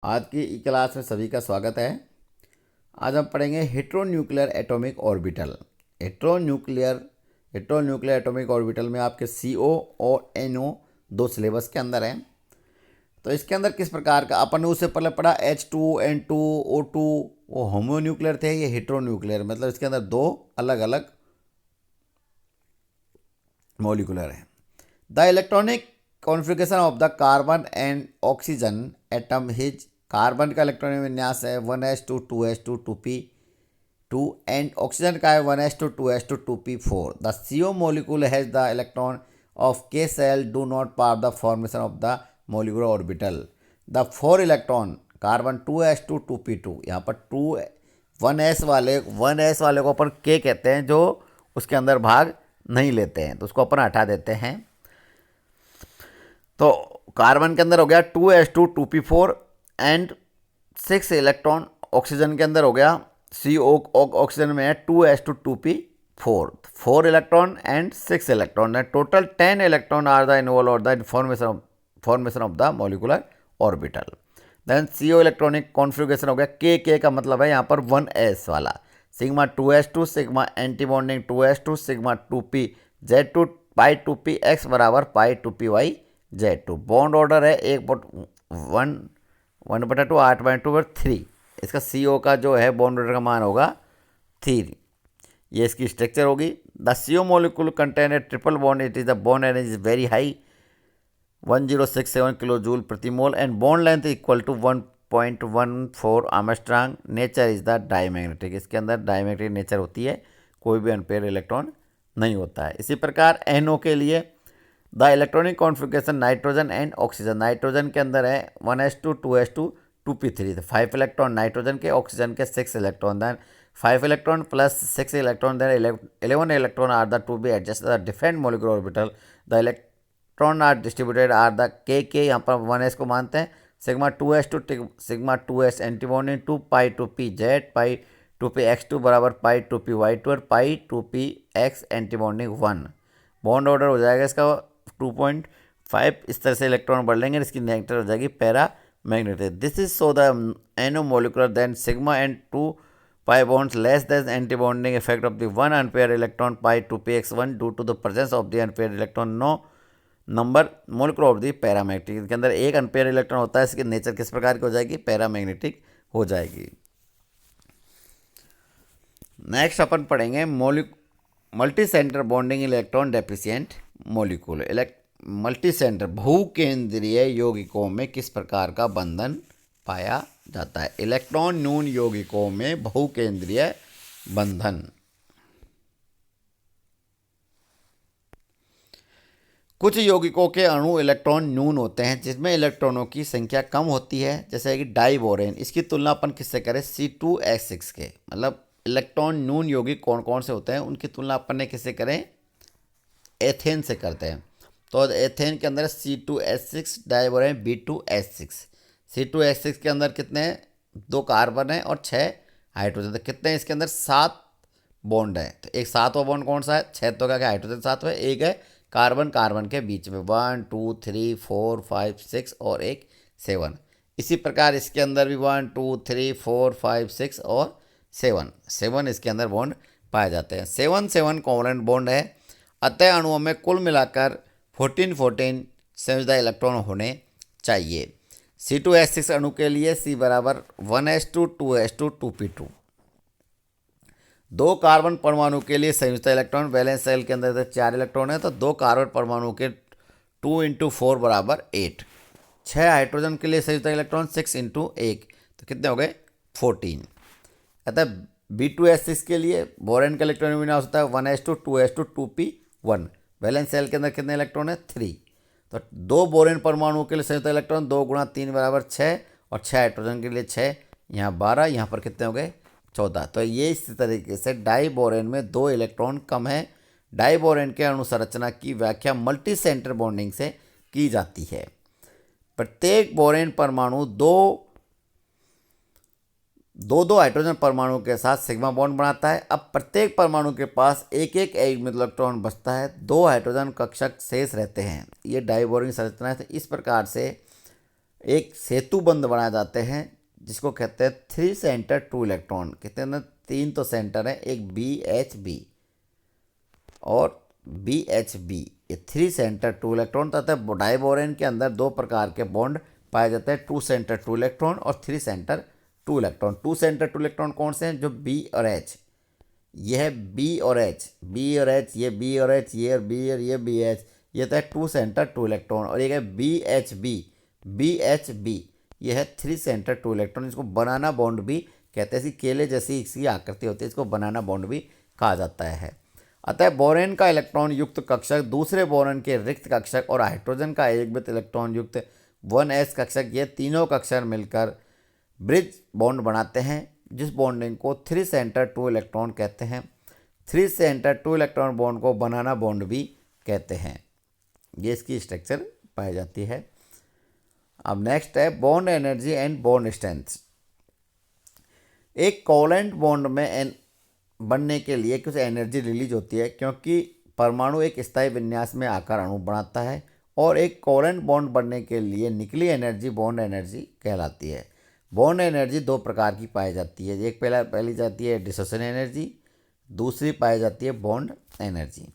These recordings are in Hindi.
आज की क्लास में सभी का स्वागत है। आज हम पढ़ेंगे heteronuclear atomic orbital. Heteronuclear atomic orbital में आपके CO और NO दो सिलेबस के अंदर हैं। तो इसके अंदर किस प्रकार का अपन ने उससे पहले पढ़ा H2N2 O2, वो होमोन्यूक्लियर थे, ये हेट्रोन्यूक्लियर मतलब इसके अंदर दो अलग अलग मॉलिक्यूलर हैं। The electronic configuration of the carbon and oxygen atom his, carbon का इलेक्ट्रॉनिक विन्यास है 1s2 2s2 2p2 and oxygen का है 1s2 2s2 2p4। The CO molecule has the electron of K cell do not part the formation of the molecular orbital। The 4 electron carbon 2s2 2p2, यहाँ पर 1s वाले को अपन K कहते हैं, जो उसके अंदर भाग नहीं लेते हैं, तो उसको अपन हटा देते हैं। तो कार्बन के अंदर हो गया 2s2 2p4 and 6 electron, oxygen के अंदर हो गया CO ऑक्सीजन में है 2s2 2p4, 4 electron and 6 electron, total 10 electron are the involve और the formation of the molecular orbital. Then CO electronic configuration हो गया K का मतलब है यहाँ पर 1s वाला, sigma 2s2 sigma anti bonding 2s2 sigma 2p Z2 पाई 2p x बराबर pi 2p y Z2। Bond order है 1/2 8/2/3। इसका CO का जो है बॉन्ड ऑर्डर का मान होगा 3। ये इसकी स्ट्रक्चर होगी। The CO molecule contain a triple bond, it is the bond energy is very high 1067 kilo joule प्रति mole and bond length equal to 1.14 armstrong. Nature is the diamagnetic, इसके अंदर डाईमैग्नेटिक नेचर होती है, कोई भी अनपेयर इलेक्ट्रॉन नहीं होता है। इसी प्रकार NO के लिए the electronic configuration nitrogen and oxygen, nitrogen के अंदर है 1s2 2s2 2p3, 5 electron nitrogen के, ऑक्सीजन के 6 electron, then 5 electron plus 6 electron, then 11 electron are the to be adjust the different molecular orbital. The electron are distributed are the K यहाँ पर 1s को मानते हैं, sigma 2s2 sigma 2s antibonding 2 pi 2p Z pi 2p x2 बराबर पाई 2p y2 और pi 2p x antibonding 1। Bond order हो जाएगा इसका 2.5, इस तरह से इलेक्ट्रॉन बढ़ लेंगे, इसकी नेगेटिव हो जाएगी paramagnetic. This is so the NO molecular then sigma and 2 pi bonds less than antibonding effect of the 1 unpair electron pi 2px1 due to the presence of the unpair electron no number molecular of the paramagnetic. के अंदर एक अनपेयर इलेक्ट्रॉन होता है, इसकी नेचर किस प्रकार की हो जाएगी, पैरामैग्नेटिक हो जाएगी। नेक्स्ट अपन पढ़ेंगे multi centre bonding electron deficient molecule. Multi centre बहुकेंद्रीय यौगिकों में किस प्रकार का बंधन पाया जाता है। इलेक्ट्रॉन न्यून यौगिकों में बहुकेंद्रीय बंधन। कुछ यौगिकों के अणु इलेक्ट्रॉन न्यून होते हैं, जिसमें इलेक्ट्रॉनों की संख्या कम होती है, जैसे कि डाइबोरेन। इसकी तुलना अपन किससे करें, C2H6 के। मतलब इलेक्ट्रॉन न्यून यौगिक कौन कौन से होते हैं, उनकी तुलना अपन ने किससे करें, एथेन से करते हैं। तो एथेन के अंदर C2H6 डाइबोरेन B2H6। C2H6 के अंदर कितने हैं, 2 कार्बन है और 6 हाइड्रोजन। तो कितने हैं इसके अंदर, 7 बॉन्ड है। तो एक 7वां बॉन्ड कौन सा है, 6 तो क्या हाइड्रोजन 7 है, एक है कार्बन कार्बन के बीच में 1 2 3 4 5 6 और एक 7। इसी प्रकार इसके अंदर भी 1 2 3 4 5 6 और 7 इसके अंदर बॉन्ड पाए जाते हैं। 7 कोवलेंट बॉन्ड है। अतः अणुओं में कुल मिलाकर 14 संयोजन इलेक्ट्रॉन होने चाहिए। C2H6 अणु के लिए C बराबर 1s2 2s2 2p2। 2 कार्बन परमाणु के लिए संयुक्त इलेक्ट्रॉन, वैलेंस शेल के अंदर 4 इलेक्ट्रॉन है, तो 2 कार्बन परमाणु के 2 × 4 बराबर 8। 6 हाइड्रोजन के लिए संयुक्त इलेक्ट्रॉन 6 × 1, तो कितने हो गए 14। अतः B2H6 के लिए बोरेन का इलेक्ट्रॉन विन्यास होता है 1s2 2s2 2p1। Valence shell के अंदर कितने इलेक्ट्रॉन है, 3। तो 2 बोरेन परमाणु के लिए संयुक्त इलेक्ट्रॉन 2 × 3 बराबर 6 और 6 हाइड्रोजन के लिए 6, यहाँ 12, यहाँ पर कितने हो गए 14। तो ये इस तरीके से डाइबोरेन में 2 इलेक्ट्रॉन कम है। डाइबोरेन के अणु संरचना की व्याख्या मल्टी सेंटर बॉन्डिंग से की जाती है। प्रत्येक बोरेन परमाणु दो हाइड्रोजन परमाणु के साथ सिग्मा बॉन्ड बनाता है। अब प्रत्येक परमाणु के पास एक इलेक्ट्रॉन बचता है, 2 हाइड्रोजन कक्षक शेष रहते हैं। ये डाइबोरेन संरचना है। इस प्रकार से एक सेतु बंध बनाए जाते हैं जिसको कहते हैं 3 सेंटर 2 इलेक्ट्रॉन। कहते हैं ना, 3 तो सेंटर है, एक BHB और BHB, ये 3 सेंटर 2 इलेक्ट्रॉन तथा डाइबोरेन के अंदर 2 प्रकार के बॉन्ड पाए जाते हैं, 2 सेंटर 2 इलेक्ट्रॉन और 3 सेंटर 2 इलेक्ट्रॉन। 2 सेंटर 2 इलेक्ट्रॉन कौन से हैं? जो B और H, ये है B और H, B और H, ये B और H, ये और B और ये BH, ये तो है 2 सेंटर 2 इलेक्ट्रॉन। और ये है BHB, BHB, ये है 3 सेंटर 2 इलेक्ट्रॉन, इसको बनाना बॉन्ड भी कहते हैं। इसकी केले जैसी इसकी आकृति होती है, इसको बनाना बॉन्ड भी कहा जाता है। अतः बोरेन का इलेक्ट्रॉन युक्त कक्षक दूसरे बोरेन के रिक्त कक्षक और हाइड्रोजन का एकवित इलेक्ट्रॉन युक्त 1s कक्षक, ये तीनों कक्षक मिलकर ब्रिज बॉन्ड बनाते हैं, जिस बॉन्डिंग को 3 सेंटर 2 इलेक्ट्रॉन कहते हैं। 3 सेंटर 2 इलेक्ट्रॉन बॉन्ड को बनाना बॉन्ड भी कहते हैं। ये इसकी स्ट्रक्चर पाई जाती है। अब नेक्स्ट है bond energy and bond strength. एक कोवेलेंट बॉन्ड में बनने के लिए कुछ एनर्जी रिलीज होती है, क्योंकि परमाणु एक स्थायी विन्यास में आकर अणु बनाता है, और एक कोवेलेंट बॉन्ड बनने के लिए निकली एनर्जी बॉन्ड एनर्जी कहलाती है। बॉन्ड एनर्जी 2 प्रकार की पाई जाती है। एक पहली जाती है डिसोसिएशन एनर्जी, दूसरी पाई जाती है बॉन्ड एनर्जी।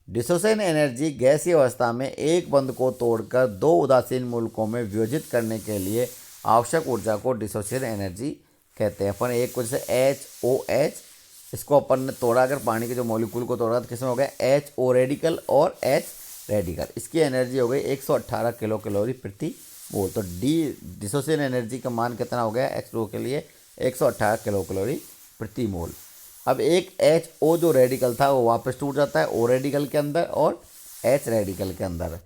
डिसोसिएशन एनर्जी गैसीय अवस्था में एक बंध को तोड़कर 2 उदासीन मूलकों में वियोजित करने के लिए आवश्यक ऊर्जा को डिसोसिएशन एनर्जी कहते हैं। अपन एक को जैसे HOH, इसको अपन ने तोड़ा, अगर पानी के जो मॉलिक्यूल को तोड़ा तो किसमें हो गया HO रेडिकल और H रेडिकल, इसकी एनर्जी हो गई 118 किलो कैलोरी प्रति मोल। तो डिसोसिएशन एनर्जी का मान कितना हो गया H2O के लिए 118 किलो कैलोरी प्रति मोल। अब एक HO जो रेडिकल था वो वापस टूट जाता है O रेडिकल के अंदर और H रेडिकल के अंदर,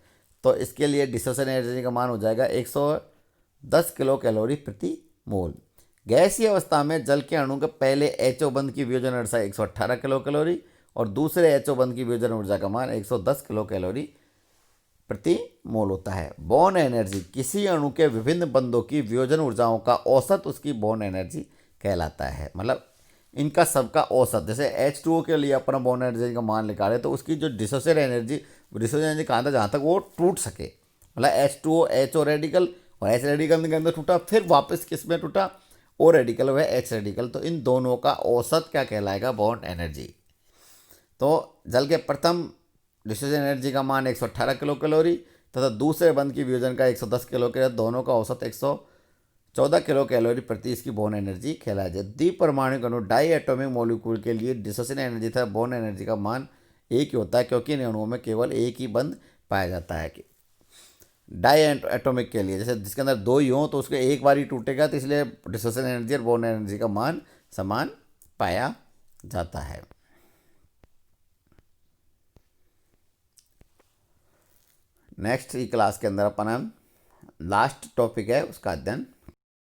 तो इसके लिए डिसोसिएशन एनर्जी का मान हो जाएगा 110 किलो कैलोरी प्रति मोल। गैसीय अवस्था में जल के अणु के पहले HO बंध की वियोजन ऊर्जा 118 किलो कैलोरी और दूसरे HO बंध की वियोजन ऊर्जा का मान 110 किलो कैलोरी प्रति मोल होता है। बॉन्ड एनर्जी किसी अणु के विभिन्न बंधों की वियोजन ऊर्जाओं का औसत उसकी बॉन्ड एनर्जी कहलाता है। मतलब इनका सबका औसत, जैसे H2O के लिए अपना बॉन्ड एनर्जी का मान निकाले तो उसकी जो डिसोसिएशन एनर्जी कहाँ था, जहाँ तक वो टूट सके। मतलब H2O HO रेडिकल और H रेडिकल के अंदर टूटा, फिर वापस किस में टूटा O रेडिकल व H रेडिकल, तो इन दोनों का औसत क्या कहलाएगा बॉन्ड एनर्जी। तो जल के प्रथम डिसोसिएशन एनर्जी का मान 118 किलो कैलोरी तथा दूसरे बंध की वियोजन का 110 किलो कैलोरी, दोनों का औसत 114 किलो कैलोरी प्रति इसकी बॉन्ड एनर्जी कहलाई जाए। द्विपरमाणुक अणु डाई एटॉमिक मॉलिक्यूल के लिए डिसोसिएशन एनर्जी तथा बॉन्ड एनर्जी का मान एक ही होता है, क्योंकि इन अणुओं में केवल एक ही बंध पाया जाता है। कि डाई एटॉमिक के लिए जैसे जिसके अंदर 2 ही हों तो उसके एक बार ही टूटेगा, तो इसलिए डिसोसिएशन एनर्जी और बॉन्ड एनर्जी का मान समान पाया जाता है। नेक्स्ट क्लास के अंदर अपन लास्ट टॉपिक है उसका अध्ययन